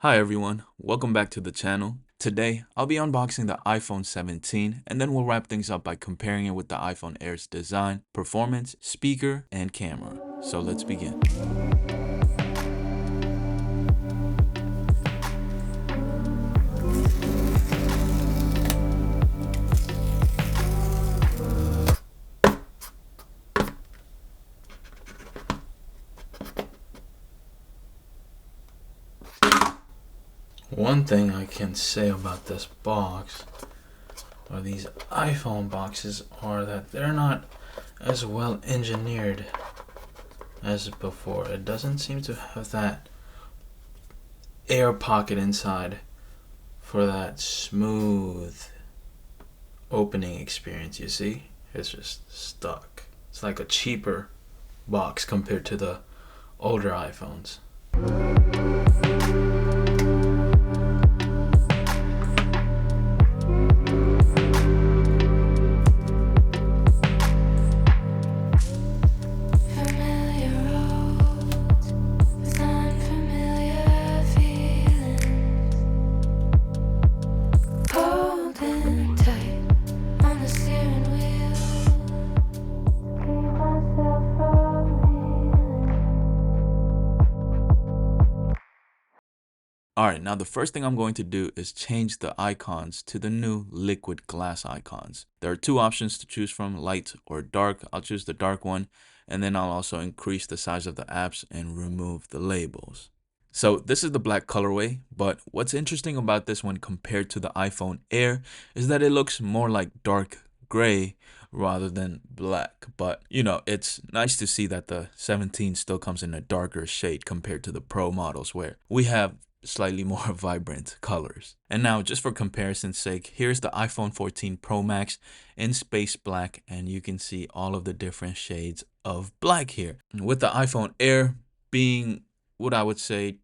Hi everyone, welcome back to the channel. Today, I'll be unboxing the iPhone 17 and then we'll wrap things up by comparing it with the iPhone Air's design, performance, speaker, and camera. So let's begin. One thing I can say about this box, or these iPhone boxes, are that they're not as well engineered as before. It doesn't seem to have that air pocket inside for that smooth opening experience, you see? It's just stuck. It's like a cheaper box compared to the older iPhones. Alright, now the first thing I'm going to do is change the icons to the new liquid glass icons. There are two options to choose from, light or dark. I'll choose the dark one, and then I'll also increase the size of the apps and remove the labels. So this is the black colorway, but what's interesting about this one compared to the iPhone Air is that it looks more like dark gray rather than black. But you know, it's nice to see that the 17 still comes in a darker shade compared to the Pro models where we have slightly more vibrant colors. And now, just for comparison's sake, here's the iPhone 14 Pro Max in space black, and you can see all of the different shades of black here, with the iPhone Air being what I would say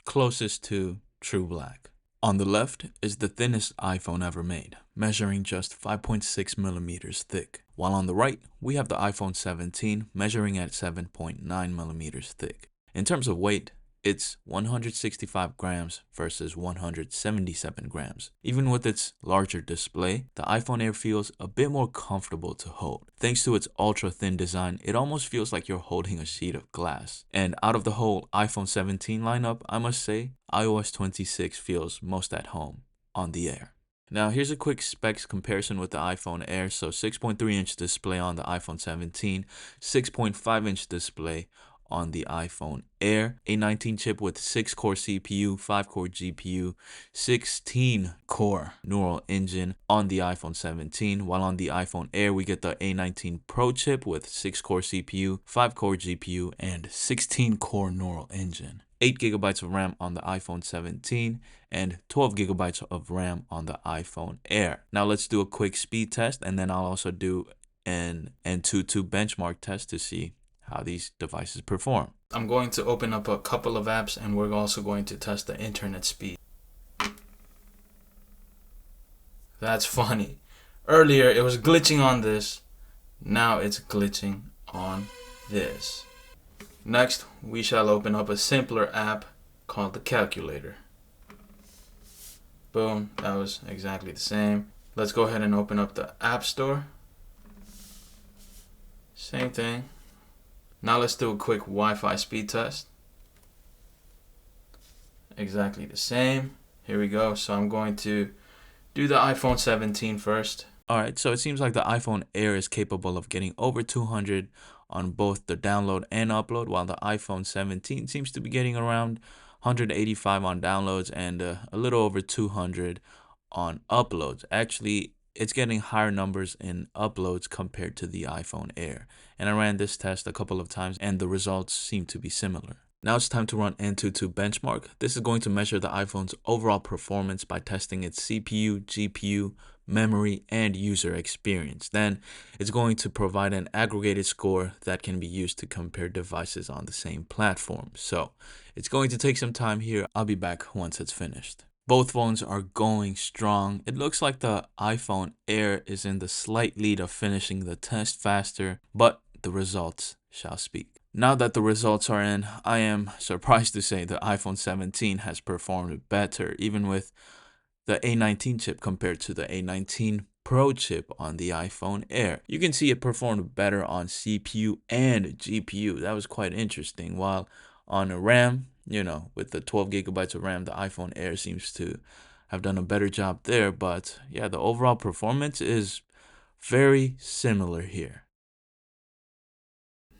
closest to true black. On the left is the thinnest iPhone ever made, measuring just 5.6 millimeters thick, while on the right we have the iPhone 17 measuring at 7.9 millimeters thick. In terms of weight, it's 165 grams versus 177 grams. Even with its larger display, the iPhone Air feels a bit more comfortable to hold. Thanks to its ultra-thin design, it almost feels like you're holding a sheet of glass. And out of the whole iPhone 17 lineup, I must say, iOS 26 feels most at home on the Air. Now here's a quick specs comparison with the iPhone Air. So 6.3-inch display on the iPhone 17, 6.5-inch display on the iPhone Air, A19 chip with 6-core CPU, 5-core GPU, 16-core neural engine on the iPhone 17, while on the iPhone Air we get the A19 Pro chip with 6-core CPU, 5-core GPU, and 16-core neural engine. 8 gigabytes of RAM on the iPhone 17 and 12 gigabytes of RAM on the iPhone Air. Now let's do a quick speed test, and then I'll also do an Antutu benchmark test to see how these devices perform. I'm going to open up a couple of apps, and we're also going to test the internet speed. That's funny. Earlier it was glitching on this, now it's glitching on this. Next, we shall open up a simpler app called the calculator. Boom, that was exactly the same. Let's go ahead and open up the App Store. Same thing. Now let's do a quick Wi-Fi speed test. Exactly the same. Here we go. So I'm going to do the iPhone 17 first. Alright, so it seems like the iPhone Air is capable of getting over 200 on both the download and upload, while the iPhone 17 seems to be getting around 185 on downloads and a little over 200 on uploads. Actually, it's getting higher numbers in uploads compared to the iPhone Air. And I ran this test a couple of times and the results seem to be similar. Now it's time to run Antutu benchmark. This is going to measure the iPhone's overall performance by testing its CPU, GPU, memory, and user experience. Then it's going to provide an aggregated score that can be used to compare devices on the same platform. So it's going to take some time here. I'll be back once it's finished. Both phones are going strong. It looks like the iPhone Air is in the slight lead of finishing the test faster, but the results shall speak. Now that the results are in, I am surprised to say the iPhone 17 has performed better, even with the A19 chip compared to the A19 Pro chip on the iPhone Air. You can see it performed better on CPU and GPU. That was quite interesting. While on RAM, with the 12 gigabytes of RAM, the iPhone Air seems to have done a better job there. But yeah, the overall performance is very similar here.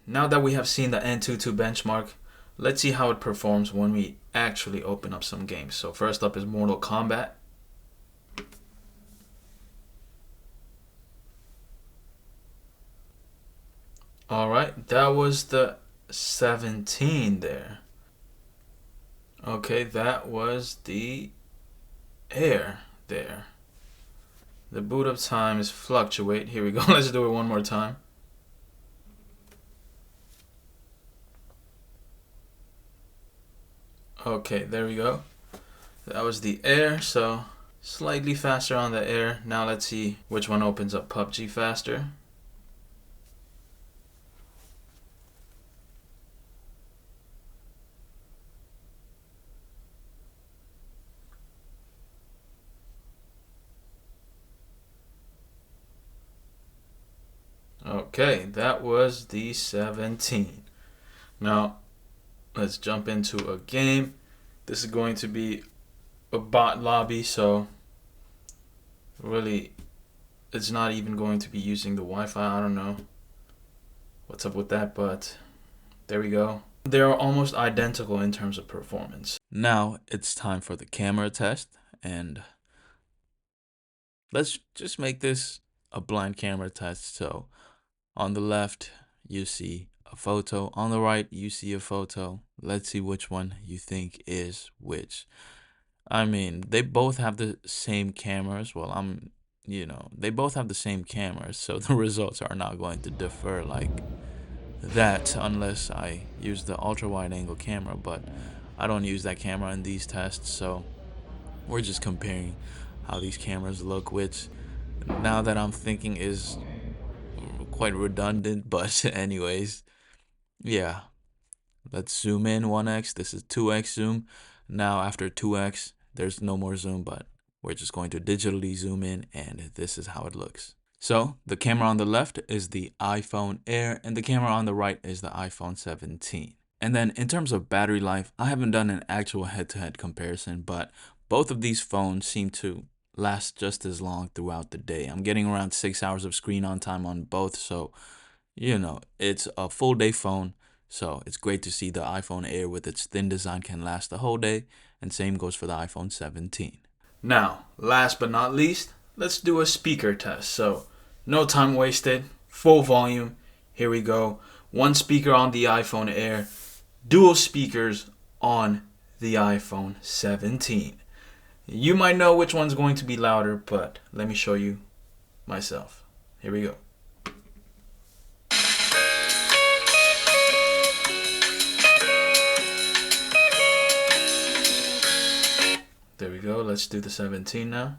Now that we have seen the Antutu benchmark, let's see how it performs when we actually open up some games. So first up is Mortal Kombat. Alright, that was the 17 there. Okay, that was the Air there. The boot up time is fluctuate. Here we go. Let's do it one more time. Okay, there we go. That was the Air, so slightly faster on the Air. Now let's see which one opens up PUBG faster. Okay, that was the 17. Now, let's jump into a game. This is going to be a bot lobby, so really, it's not even going to be using the Wi-Fi. I don't know what's up with that, but there we go. They are almost identical in terms of performance. Now, it's time for the camera test, and let's just make this a blind camera test. So on the left, you see a photo. On the right, you see a photo. Let's see which one you think is which. I mean, they both have the same cameras. Well, they both have the same cameras, so the results are not going to differ like that unless I use the ultra wide angle camera, but I don't use that camera in these tests, so we're just comparing how these cameras look, which now that I'm thinking is quite redundant, but anyways, yeah. Let's zoom in 1x. This is 2x zoom. Now after 2x, there's no more zoom, but we're just going to digitally zoom in, and this is how it looks. So the camera on the left is the iPhone Air, and the camera on the right is the iPhone 17. And then in terms of battery life, I haven't done an actual head-to-head comparison, but both of these phones seem to last just as long throughout the day. I'm getting around 6 hours of screen on time on both, so it's a full day phone. So it's great to see the iPhone Air with its thin design can last the whole day, and same goes for the iPhone 17. Now, last but not least, let's do a speaker test. So no time wasted, full volume. Here we go. One speaker on the iPhone Air, dual speakers on the iPhone 17. You might know which one's going to be louder, but let me show you myself. Here we go. There we go. Let's do the 17 now.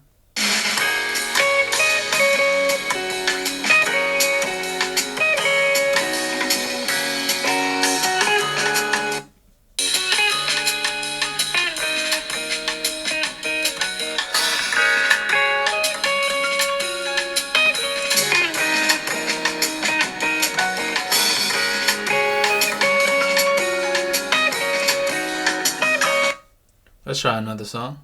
Let's try another song.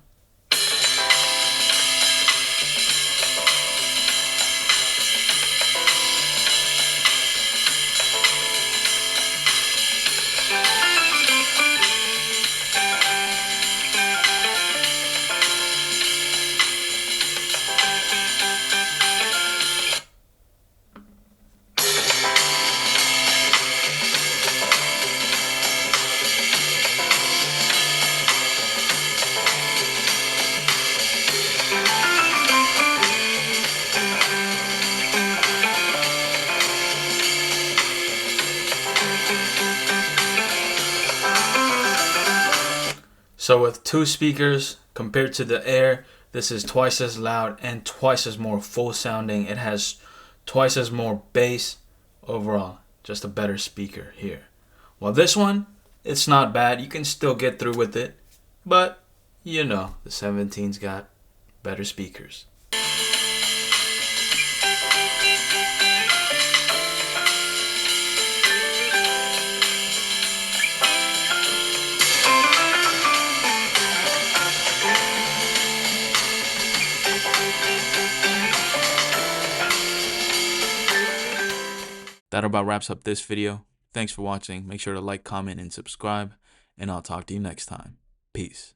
So with two speakers compared to the Air, this is twice as loud and twice as more full sounding. It has twice as more bass. Overall, just a better speaker here. Well, this one, it's not bad. You can still get through with it. But, you know, the 17's got better speakers. That about wraps up this video. Thanks for watching. Make sure to like, comment, and subscribe. And I'll talk to you next time. Peace.